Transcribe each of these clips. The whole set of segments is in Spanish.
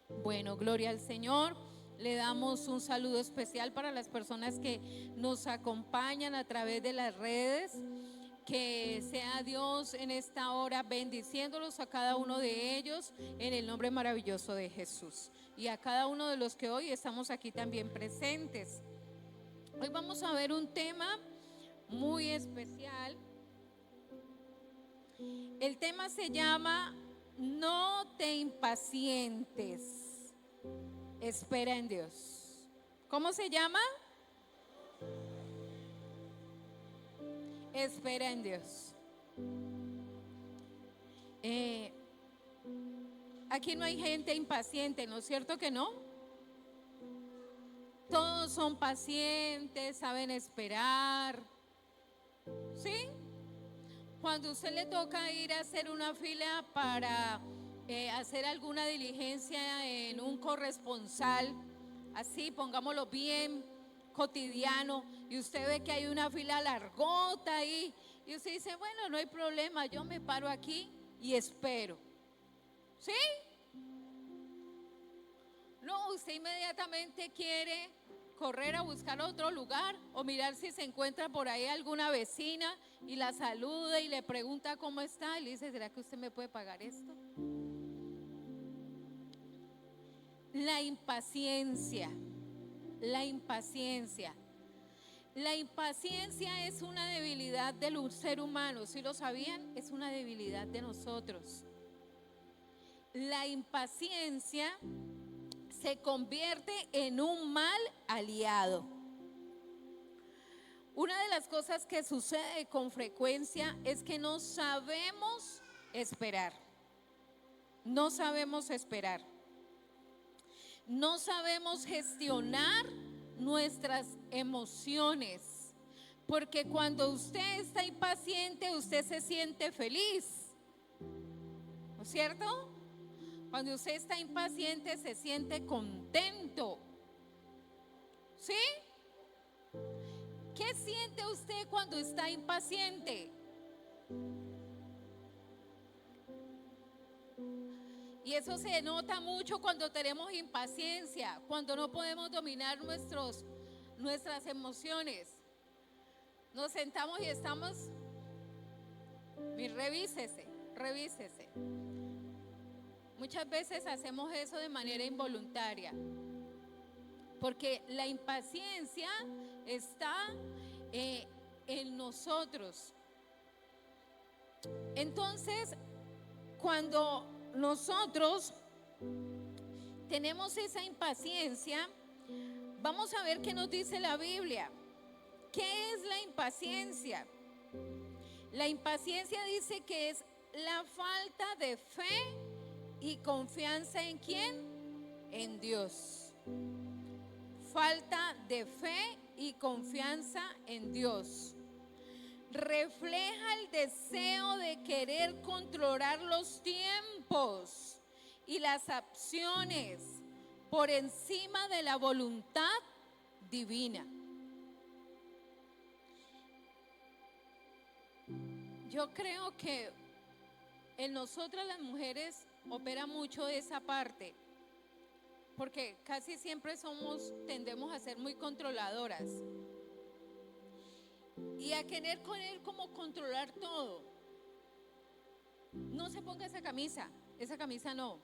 Bueno, gloria al Señor. Le damos un saludo especial para las personas que nos acompañan a través de las redes. Que sea Dios en esta hora bendiciéndolos a cada uno de ellos en el nombre maravilloso de Jesús. Y a cada uno de los que hoy estamos aquí también presentes. Hoy vamos a ver un tema muy especial. El tema se llama No te impacientes, espera en Dios. ¿Cómo se llama? Espera en Dios. Aquí no hay gente impaciente, ¿no es cierto que no? Todos son pacientes, saben esperar, ¿sí? Cuando a usted le toca ir a hacer una fila para hacer alguna diligencia en un corresponsal, así pongámoslo bien cotidiano, y usted ve que hay una fila largota ahí, y usted dice, bueno, no hay problema, yo me paro aquí y espero, ¿sí? No, usted inmediatamente quiere correr a buscar otro lugar o mirar si se encuentra por ahí alguna vecina y la saluda y le pregunta cómo está y le dice, ¿será que usted me puede pagar esto? La impaciencia, la impaciencia. La impaciencia es una debilidad del ser humano, ¿sí lo sabían? Es una debilidad de nosotros. La impaciencia se convierte en un mal aliado. Una de las cosas que sucede con frecuencia es que no sabemos esperar. No sabemos esperar. No sabemos gestionar nuestras emociones. Porque cuando usted está impaciente, usted se siente feliz. ¿No es cierto? Cuando usted está impaciente, se siente contento. ¿Sí? ¿Qué siente usted cuando está impaciente? Y eso se nota mucho cuando tenemos impaciencia, cuando no podemos dominar nuestras emociones. Nos sentamos y estamos, revísese. Muchas veces hacemos eso de manera involuntaria, porque la impaciencia está en nosotros. Entonces, cuando nosotros tenemos esa impaciencia, vamos a ver qué nos dice la Biblia. ¿Qué es la impaciencia? La impaciencia dice que es la falta de fe y confianza en ¿quién? En Dios. Falta de fe y confianza en Dios. Refleja el deseo de querer controlar los tiempos y las acciones por encima de la voluntad divina. Yo creo que en nosotras las mujeres opera mucho esa parte, porque casi siempre tendemos a ser muy controladoras y a querer como controlar todo. No se ponga esa camisa no.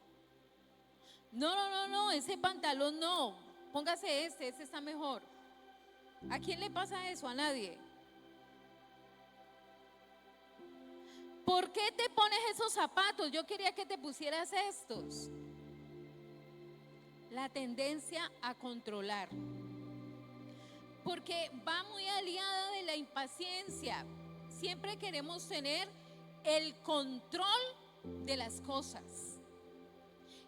No, ese pantalón no. Póngase ese está mejor. ¿A quién le pasa eso? A nadie. ¿Por qué te pones esos zapatos? Yo quería que te pusieras estos. La tendencia a controlar. Porque va muy aliada de la impaciencia. Siempre queremos tener el control de las cosas,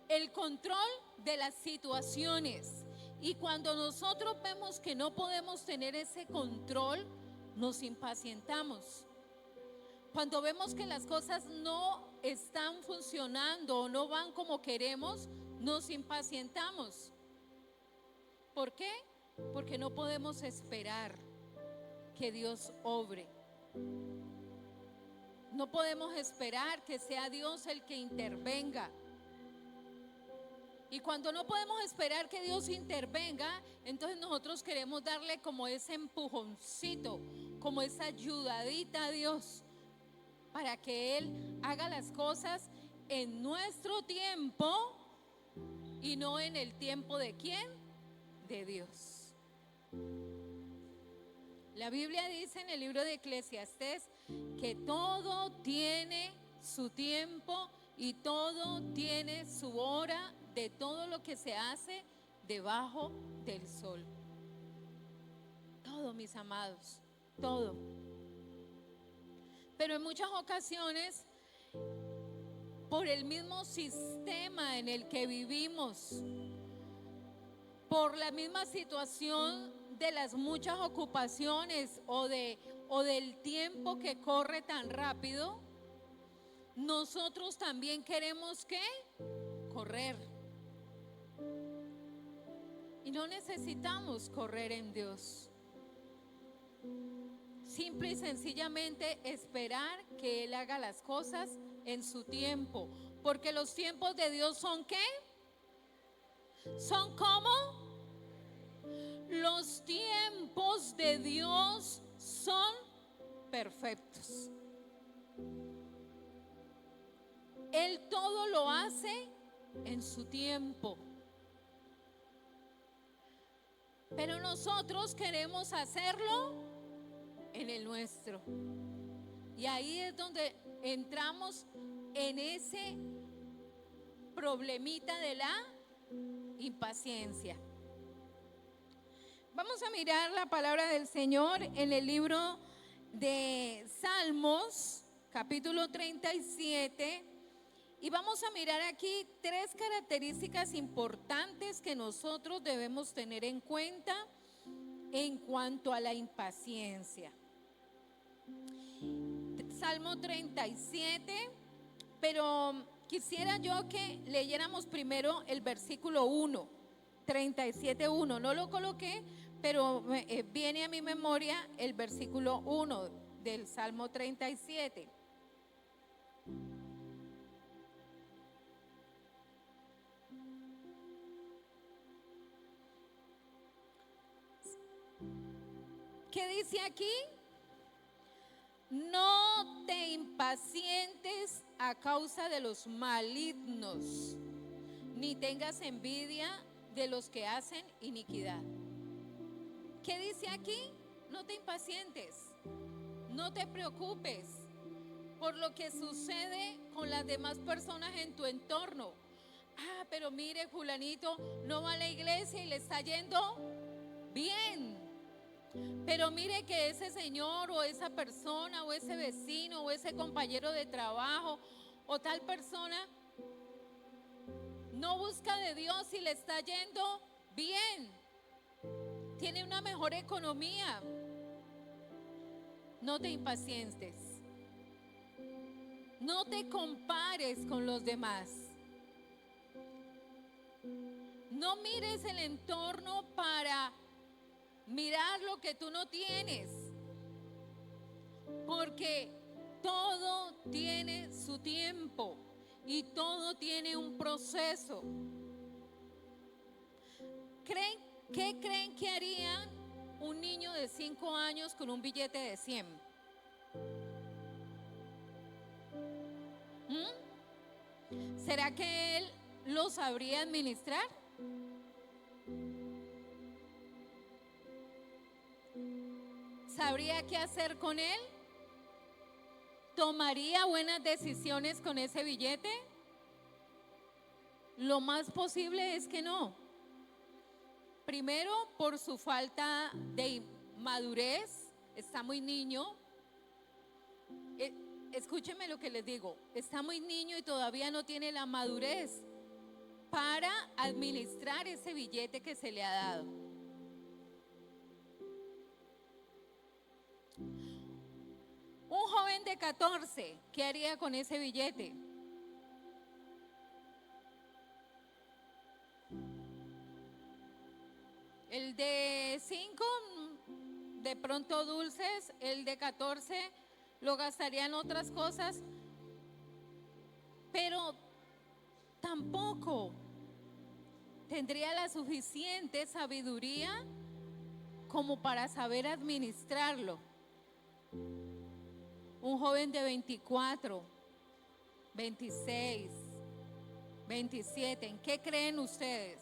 el control de las situaciones. Y cuando nosotros vemos que no podemos tener ese control, nos impacientamos. Cuando vemos que las cosas no están funcionando o no van como queremos, nos impacientamos. ¿Por qué? Porque no podemos esperar que Dios obre. No podemos esperar que sea Dios el que intervenga. Y cuando no podemos esperar que Dios intervenga, entonces nosotros queremos darle como ese empujoncito, como esa ayudadita a Dios para que Él haga las cosas en nuestro tiempo y no en el tiempo de ¿quién? De Dios. La Biblia dice en el libro de Eclesiastés que todo tiene su tiempo y todo tiene su hora de todo lo que se hace debajo del sol. Todo, mis amados, todo. Pero en muchas ocasiones, por el mismo sistema en el que vivimos, por la misma situación de las muchas ocupaciones o del tiempo que corre tan rápido, nosotros también queremos ¿qué? Correr. Y no necesitamos correr en Dios. Simple y sencillamente esperar que Él haga las cosas en su tiempo. Porque los tiempos de Dios son ¿qué? Son como los tiempos de Dios son perfectos. Él todo lo hace en su tiempo. Pero nosotros queremos hacerlo en el nuestro. Y ahí es donde entramos en ese problemita de la impaciencia. Vamos a mirar la palabra del Señor en el libro de Salmos, capítulo 37. Y vamos a mirar aquí 3 características importantes que nosotros debemos tener en cuenta en cuanto a la impaciencia. Salmo 37, pero quisiera yo que leyéramos primero el versículo 1, 37:1. No lo coloqué, pero viene a mi memoria el versículo 1 del Salmo 37. ¿Qué dice aquí? No te impacientes a causa de los malignos, ni tengas envidia de los que hacen iniquidad. ¿Qué dice aquí? No te impacientes, no te preocupes por lo que sucede con las demás personas en tu entorno. Ah, pero mire, fulanito no va a la iglesia y le está yendo bien. Pero mire que ese señor o esa persona o ese vecino o ese compañero de trabajo o tal persona no busca de Dios y le está yendo bien. Tiene una mejor economía. No te impacientes. No te compares con los demás. No mires el entorno para mirar lo que tú no tienes, porque todo tiene su tiempo y todo tiene un proceso. ¿Qué creen que haría un niño de 5 años con un billete de 100? ¿Será que él lo sabría administrar? ¿Sabría qué hacer con él? ¿Tomaría buenas decisiones con ese billete? Lo más posible es que no. Primero, por su falta de madurez, está muy niño. Escúchenme lo que les digo, está muy niño y todavía no tiene la madurez para administrar ese billete que se le ha dado. Un joven de 14, ¿qué haría con ese billete? El de 5, de pronto dulces. El de 14 lo gastaría en otras cosas. Pero tampoco tendría la suficiente sabiduría como para saber administrarlo. Un joven de 24, 26, 27, ¿en qué creen ustedes?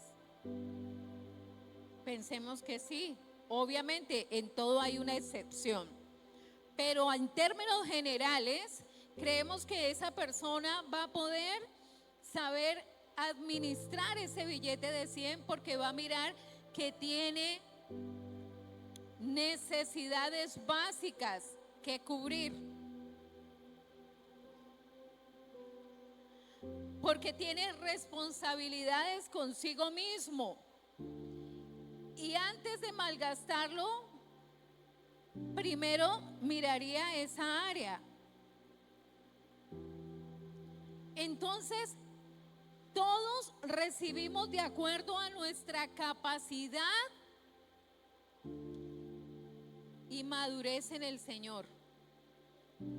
Pensemos que sí. Obviamente en todo hay una excepción, pero en términos generales creemos que esa persona va a poder saber administrar ese billete de 100 porque va a mirar que tiene necesidades básicas que cubrir, porque tiene responsabilidades consigo mismo. Y antes de malgastarlo, primero miraría esa área. Entonces, todos recibimos de acuerdo a nuestra capacidad y madurez en el Señor.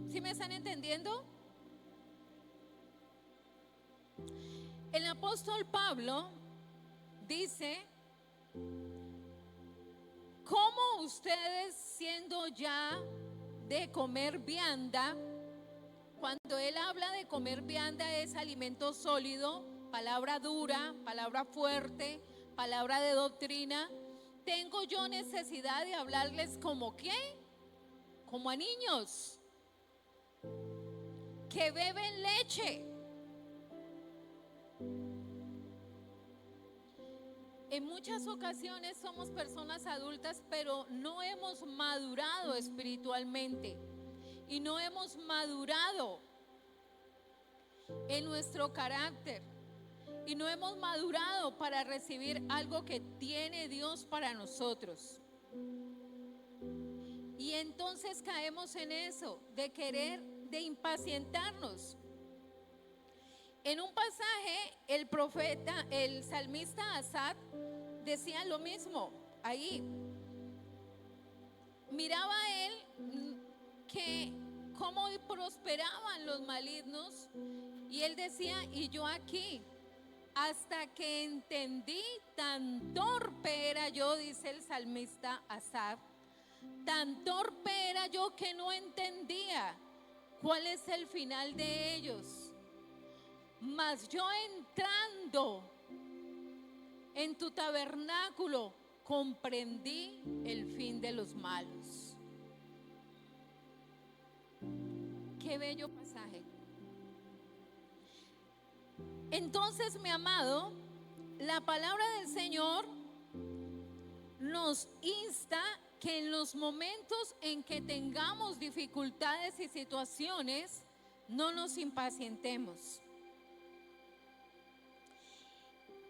¿Sí me están entendiendo? El apóstol Pablo dice: ¿cómo ustedes, siendo ya de comer vianda? Cuando él habla de comer vianda es alimento sólido, palabra dura, palabra fuerte, palabra de doctrina. ¿Tengo yo necesidad de hablarles como qué? Como a niños que beben leche. En muchas ocasiones somos personas adultas, pero no hemos madurado espiritualmente y no hemos madurado en nuestro carácter y no hemos madurado para recibir algo que tiene Dios para nosotros. Y entonces caemos en eso, de querer, de impacientarnos. En un pasaje, el profeta, el salmista Asaf decía lo mismo. Ahí miraba él que cómo prosperaban los malignos, y él decía: y yo aquí, hasta que entendí, tan torpe era yo, dice el salmista Asaf, tan torpe era yo que no entendía cuál es el final de ellos. Mas yo, entrando en tu tabernáculo, comprendí el fin de los malos. Qué bello pasaje. Entonces, mi amado, la palabra del Señor nos insta que en los momentos en que tengamos dificultades y situaciones, no nos impacientemos.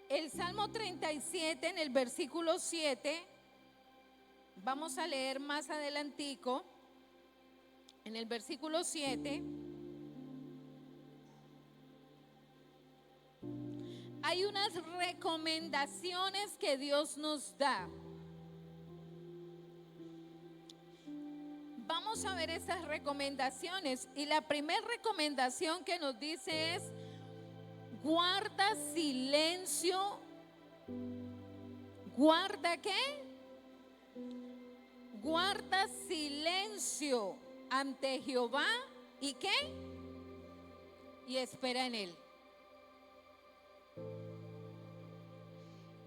El Salmo 37, en el versículo 7, vamos a leer más adelantico, en el versículo 7, hay unas recomendaciones que Dios nos da. Vamos a ver esas recomendaciones, y la primera recomendación que nos dice es: guarda silencio. ¿Guarda qué? Guarda silencio ante Jehová. ¿Y qué? Y espera en él.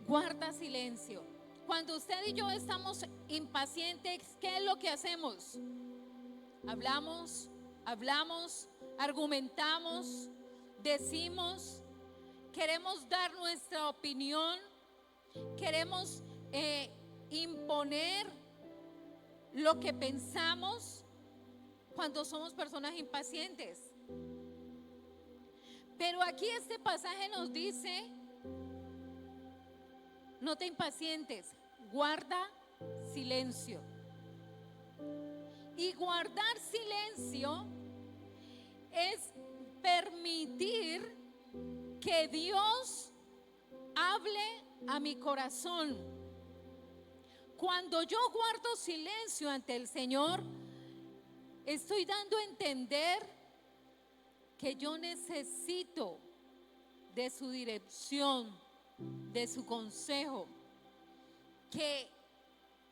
Guarda silencio. Cuando usted y yo estamos impacientes, ¿qué es lo que hacemos? Hablamos, argumentamos, decimos, queremos dar nuestra opinión, queremos imponer lo que pensamos cuando somos personas impacientes. Pero aquí este pasaje nos dice: no te impacientes, guarda silencio. Y guardar silencio es permitir que Dios hable a mi corazón. Cuando yo guardo silencio ante el Señor, estoy dando a entender que yo necesito de su dirección, de su consejo, que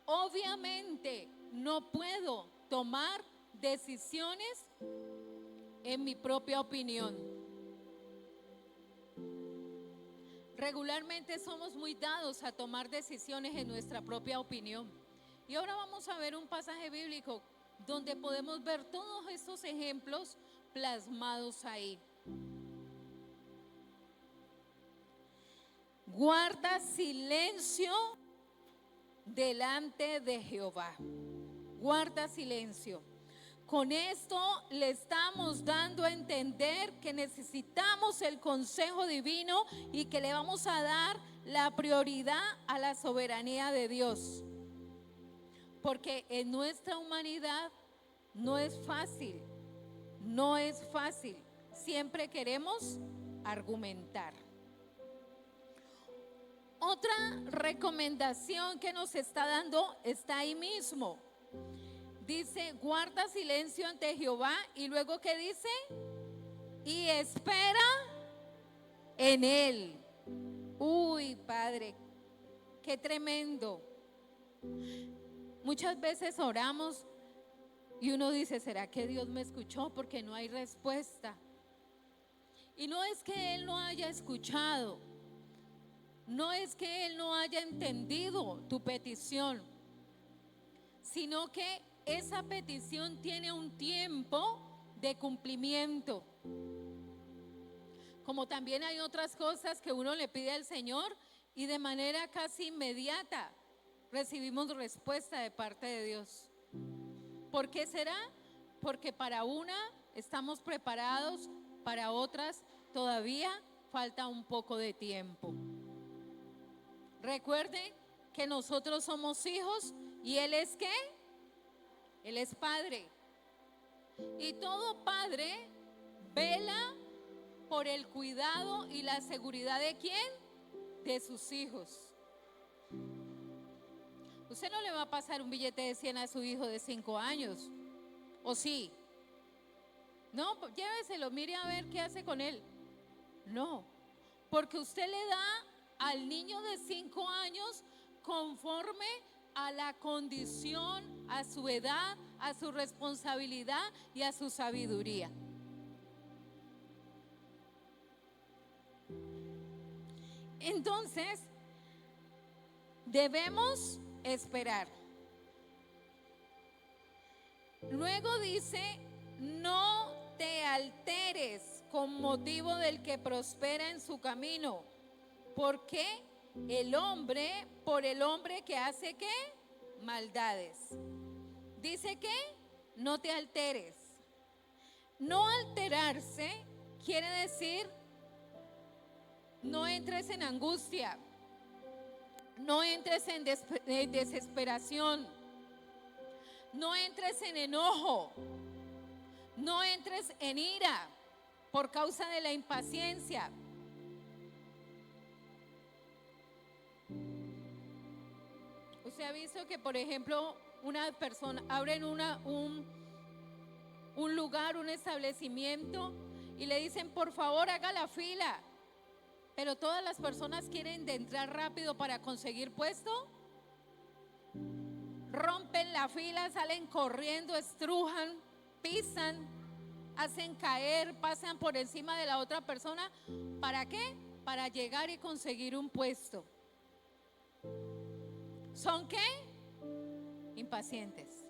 obviamente no puedo tomar decisiones en mi propia opinión. Regularmente somos muy dados a tomar decisiones en nuestra propia opinión. Y ahora vamos a ver un pasaje bíblico donde podemos ver todos estos ejemplos plasmados ahí. Guarda silencio delante de Jehová. Guarda silencio. Con esto le estamos dando a entender que necesitamos el consejo divino y que le vamos a dar la prioridad a la soberanía de Dios. Porque en nuestra humanidad no es fácil, no es fácil. Siempre queremos argumentar. Otra recomendación que nos está dando está ahí mismo. Dice, guarda silencio ante Jehová. Y luego, ¿qué dice? Y espera en Él. Uy, Padre, qué tremendo. Muchas veces oramos y uno dice, ¿será que Dios me escuchó? Porque no hay respuesta. Y no es que Él no haya escuchado, no es que Él no haya entendido tu petición, sino que esa petición tiene un tiempo de cumplimiento. Como también hay otras cosas que uno le pide al Señor y de manera casi inmediata recibimos respuesta de parte de Dios. ¿Por qué será? Porque para una estamos preparados, para otras todavía falta un poco de tiempo. Recuerden que nosotros somos hijos y Él es ¿qué? Él es padre. Y todo padre vela por el cuidado y la seguridad ¿de quién? De sus hijos. Usted no le va a pasar un billete de 100 a su hijo de 5 años. ¿O sí? No, lléveselo, mire a ver qué hace con él. No, porque usted le da al niño de 5 años conforme a la condición, a su edad, a su responsabilidad y a su sabiduría. Entonces, debemos esperar. Luego dice, no te alteres con motivo del que prospera en su camino, porque por el hombre que hace ¿qué? Maldades. Dice que no te alteres. No alterarse quiere decir no entres en angustia, no entres en desesperación, no entres en enojo, no entres en ira por causa de la impaciencia. Usted ha visto que, por ejemplo, una persona abren un lugar, un establecimiento y le dicen, por favor, haga la fila. Pero todas las personas quieren de entrar rápido para conseguir puesto. Rompen la fila, salen corriendo, estrujan, pisan, hacen caer, pasan por encima de la otra persona. ¿Para qué? Para llegar y conseguir un puesto. ¿Son qué? Impacientes.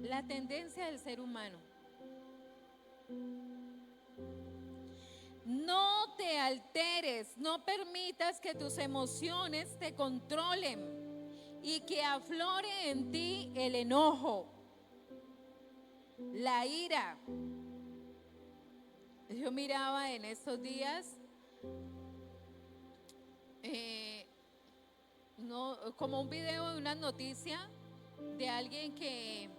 La tendencia del ser humano. No te alteres, no permitas que tus emociones te controlen y que aflore en ti el enojo, la ira. Yo miraba en estos días como un video de una noticia de alguien que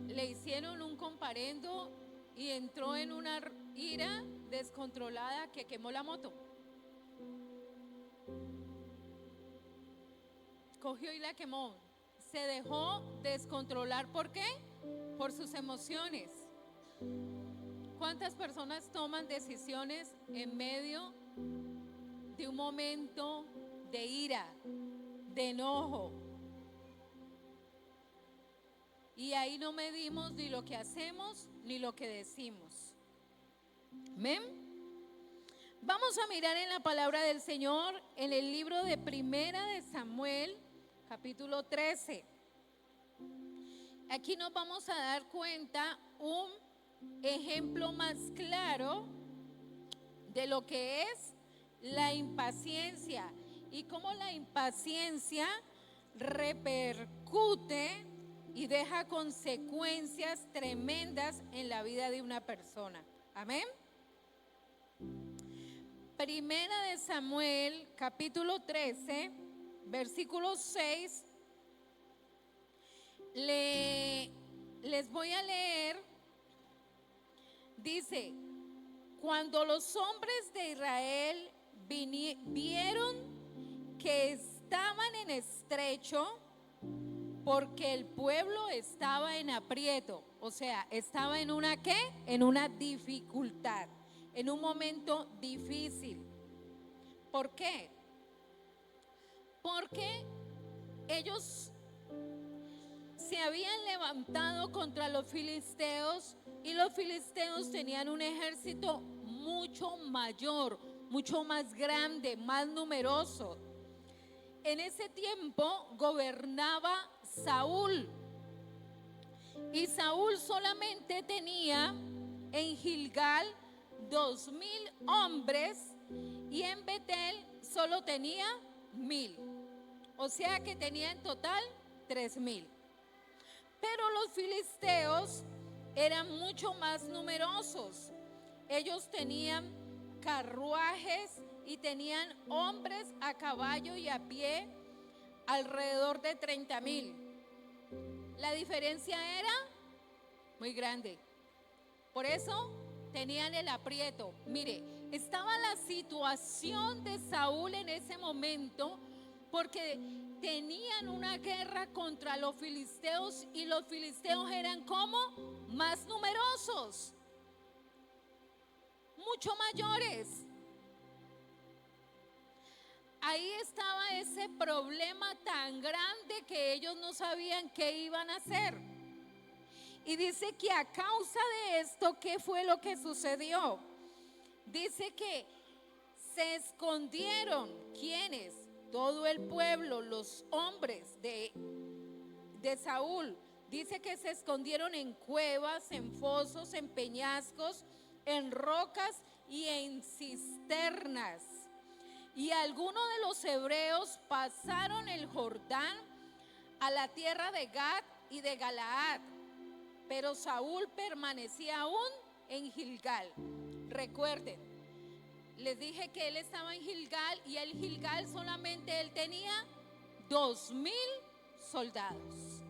le hicieron un comparendo y entró en una ira descontrolada que quemó la moto. Cogió y la quemó. Se dejó descontrolar. ¿Por qué? Por sus emociones. ¿Cuántas personas toman decisiones en medio de un momento de ira, de enojo? Y ahí no medimos ni lo que hacemos ni lo que decimos. Amén. Vamos a mirar en la palabra del Señor en el libro de Primera de Samuel, capítulo 13. Aquí nos vamos a dar cuenta un ejemplo más claro de lo que es la impaciencia y cómo la impaciencia repercute y deja consecuencias tremendas en la vida de una persona. Amén. Primera de Samuel, capítulo 13, versículo 6. Les voy a leer. Dice: cuando los hombres de Israel vieron que estaban en estrecho, porque el pueblo estaba en aprieto, o sea, estaba en una ¿qué? En una dificultad, en un momento difícil. ¿Por qué? Porque ellos se habían levantado contra los filisteos y los filisteos tenían un ejército mucho mayor, mucho más grande, más numeroso. En ese tiempo gobernaba Saúl y Saúl solamente tenía en Gilgal 2,000 hombres y en Betel solo tenía 1,000, o sea que tenía en total 3,000. Pero los filisteos eran mucho más numerosos. Ellos tenían carruajes y tenían hombres a caballo y a pie alrededor de 30,000. La diferencia era muy grande. Por eso tenían el aprieto. Mire, estaba la situación de Saúl en ese momento porque tenían una guerra contra los filisteos y los filisteos eran como más numerosos, mucho mayores. Ahí estaba ese problema tan grande que ellos no sabían qué iban a hacer. Y dice que a causa de esto, ¿qué fue lo que sucedió? Dice que se escondieron. ¿Quiénes? Todo el pueblo, los hombres de Saúl. Dice que se escondieron en cuevas, en fosos, en peñascos, en rocas y en cisternas. Y algunos de los hebreos pasaron el Jordán a la tierra de Gad y de Galaad, pero Saúl permanecía aún en Gilgal. Recuerden, les dije que él estaba en Gilgal y el Gilgal solamente él tenía 2,000 soldados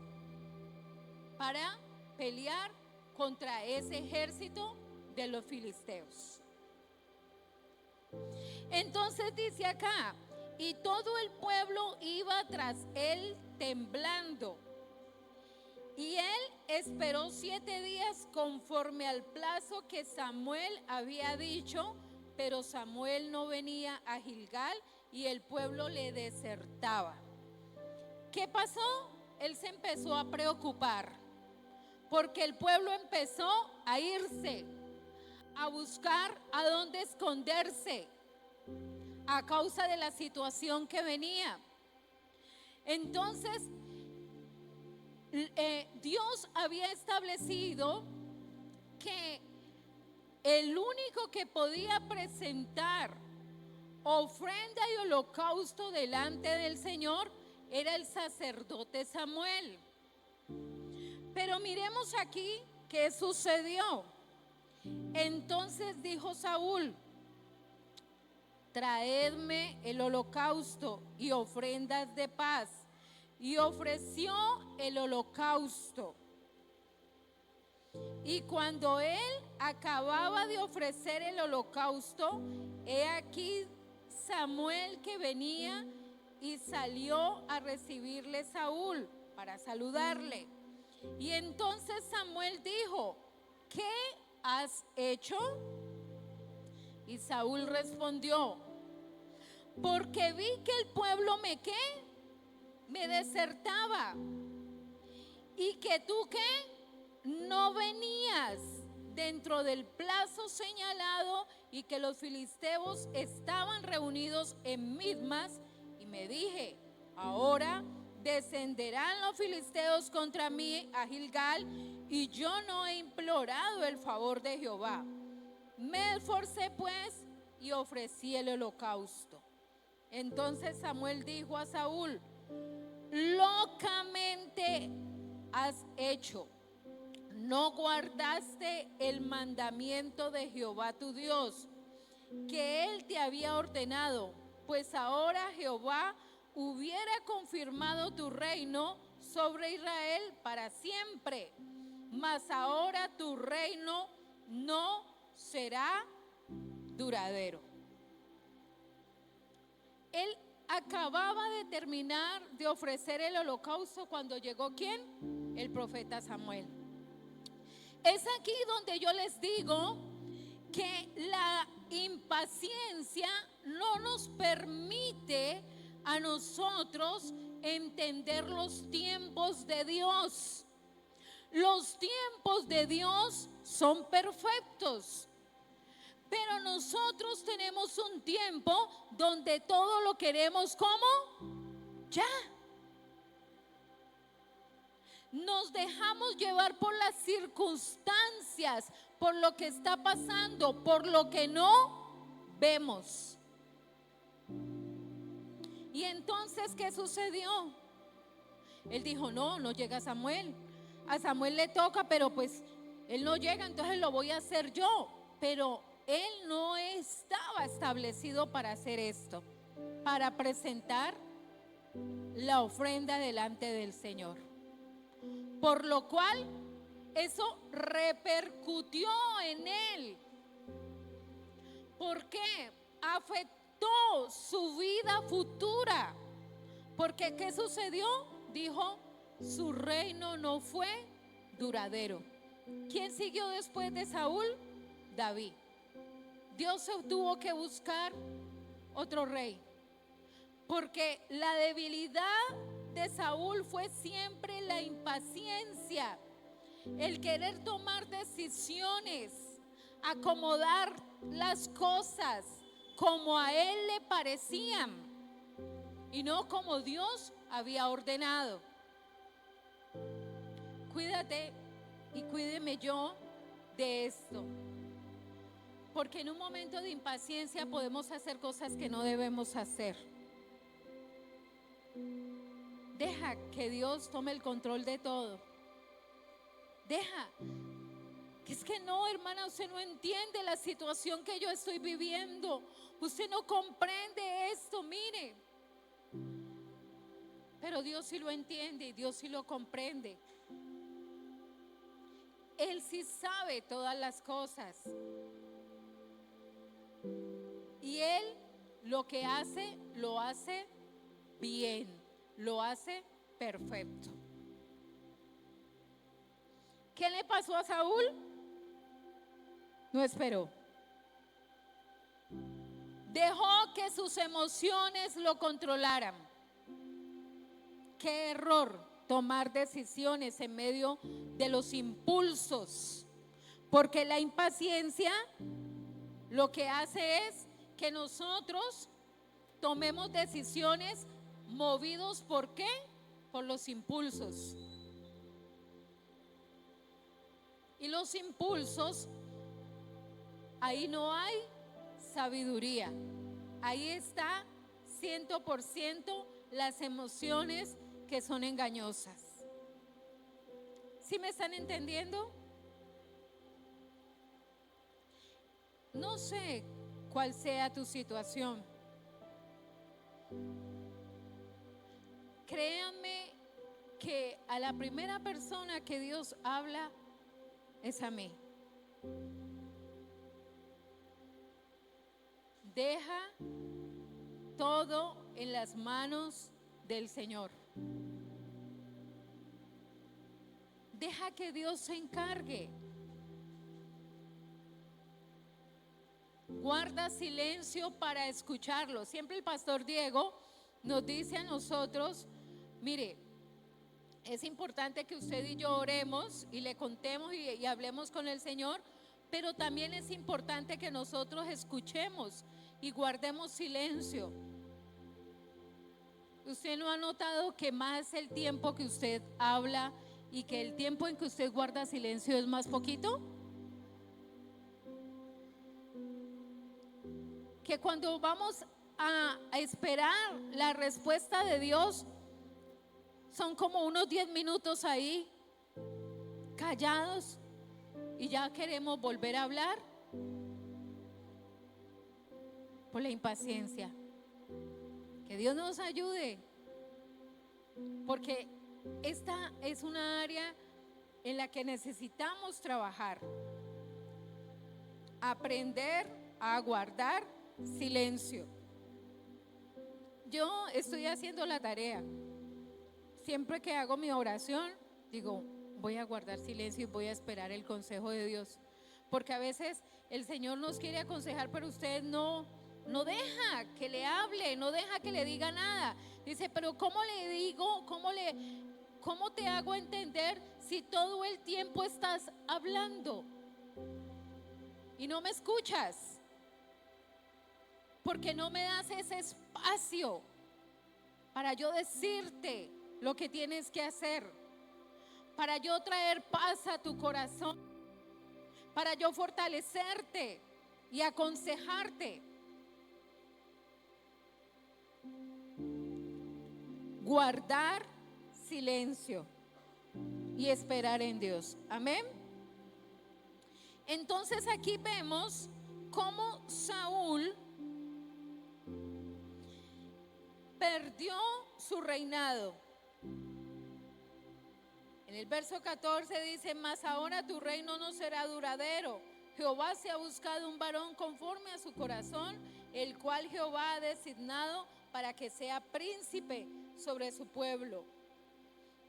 para pelear contra ese ejército de los filisteos. Entonces dice acá, y todo el pueblo iba tras él temblando. Y él esperó 7 días conforme al plazo que Samuel había dicho, pero Samuel no venía a Gilgal y el pueblo le desertaba. ¿Qué pasó? Él se empezó a preocupar porque el pueblo empezó a irse, a buscar a dónde esconderse a causa de la situación que venía. Entonces, Dios había establecido que el único que podía presentar ofrenda y holocausto delante del Señor era el sacerdote Samuel. Pero miremos aquí qué sucedió. Entonces dijo Saúl: traedme el holocausto y ofrendas de paz. Y ofreció el holocausto. Y cuando él acababa de ofrecer el holocausto, he aquí Samuel que venía y salió a recibirle Saúl para saludarle. Y entonces Samuel dijo: ¿qué has hecho? Y Saúl respondió: porque vi que el pueblo me desertaba, y que tú no venías dentro del plazo señalado, y que los filisteos estaban reunidos en Mismas, y me dije: ahora descenderán los filisteos contra mí a Gilgal, y yo no he implorado el favor de Jehová. Me esforcé pues y ofrecí el holocausto. Entonces Samuel dijo a Saúl: locamente has hecho. No guardaste el mandamiento de Jehová tu Dios, que él te había ordenado, pues ahora Jehová hubiera confirmado tu reino sobre Israel para siempre, mas ahora tu reino no será duradero. Él acababa de terminar de ofrecer el holocausto cuando llegó ¿quién? El profeta Samuel. Es aquí donde yo les digo que la impaciencia no nos permite a nosotros entender los tiempos de Dios. Los tiempos de Dios son perfectos, pero nosotros tenemos un tiempo donde todo lo queremos como ya. Nos dejamos llevar por las circunstancias, por lo que está pasando, por lo que no vemos. Y entonces, ¿qué sucedió? Él dijo: no llega Samuel. A Samuel le toca, pero pues él no llega, entonces lo voy a hacer yo. Pero él no estaba establecido para hacer esto, para presentar la ofrenda delante del Señor. Por lo cual eso repercutió en él. ¿Por qué? Afectó su vida futura. Porque ¿qué sucedió? Dijo: su reino no fue duradero. ¿Quién siguió después de Saúl? David. Dios tuvo que buscar otro rey, porque la debilidad de Saúl fue siempre la impaciencia, el querer tomar decisiones, acomodar las cosas como a él le parecían y no como Dios había ordenado. Cuídate y cuídeme yo de esto, porque en un momento de impaciencia podemos hacer cosas que no debemos hacer. Deja que Dios tome el control de todo. Deja. Que es que no, hermana, usted no entiende la situación que yo estoy viviendo. Usted no comprende esto, mire. Pero Dios sí lo entiende y Dios sí lo comprende. Él sí sabe todas las cosas. Y Él lo que hace, lo hace bien, lo hace perfecto. ¿Qué le pasó a Saúl? No esperó. Dejó que sus emociones lo controlaran. Qué error tomar decisiones en medio de los impulsos, porque la impaciencia lo que hace es que nosotros tomemos decisiones movidos ¿por qué? Por los impulsos. Y los impulsos, ahí no hay sabiduría. Ahí está 100% las emociones que son engañosas. ¿Sí me están entendiendo? No sé cuál sea tu situación. Créanme que a la primera persona que Dios habla es a mí. Deja todo en las manos del Señor. Deja que Dios se encargue. guarda silencio para escucharlo. Siempre el pastor Diego nos dice a nosotros, mire, es importante que usted y yo oremos y le contemos y hablemos con el Señor, pero también es importante que nosotros escuchemos y guardemos silencio. ¿Usted no ha notado que más el tiempo que usted habla y que el tiempo en que usted guarda silencio es más poquito? Que cuando vamos a esperar la respuesta de Dios, son como unos 10 minutos ahí, callados, y ya queremos volver a hablar por la impaciencia. Que Dios nos ayude, porque esta es una área en la que necesitamos trabajar, aprender a guardar silencio. Yo estoy haciendo la tarea. Siempre que hago mi oración, digo, voy a guardar silencio y voy a esperar el consejo de Dios. Porque a veces el Señor nos quiere aconsejar, pero usted no deja que le hable, no deja que le diga nada. Dice, pero ¿cómo le digo? ¿Cómo te hago entender si todo el tiempo estás hablando y no me escuchas? Porque no me das ese espacio para yo decirte lo que tienes que hacer, para yo traer paz a tu corazón, para yo fortalecerte y aconsejarte. Guardar silencio y esperar en Dios. Amén. Entonces aquí vemos cómo Saúl perdió su reinado. En el verso 14 dice, mas ahora tu reino no será duradero. Jehová se ha buscado un varón conforme a su corazón, el cual Jehová ha designado para que sea príncipe sobre su pueblo.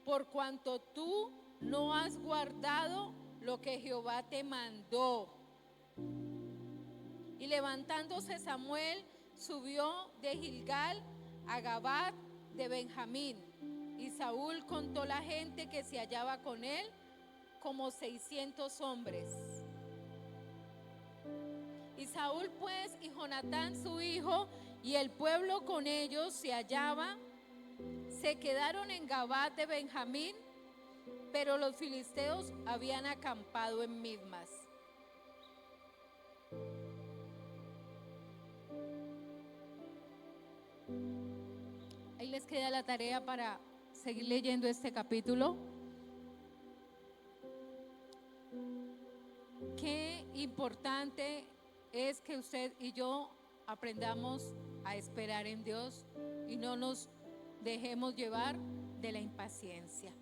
Por cuanto tú no has guardado lo que Jehová te mandó. Y levantándose Samuel, subió de Gilgal a Gabad de Benjamín. Y Saúl contó la gente que se hallaba con él, como 600 hombres. Y Saúl pues y Jonatán su hijo y el pueblo con ellos se quedaron en Gabad de Benjamín, pero los filisteos habían acampado en Mismas. Ahí les queda la tarea para seguir leyendo este capítulo. Qué importante es que usted y yo aprendamos a esperar en Dios y no nos dejemos llevar de la impaciencia.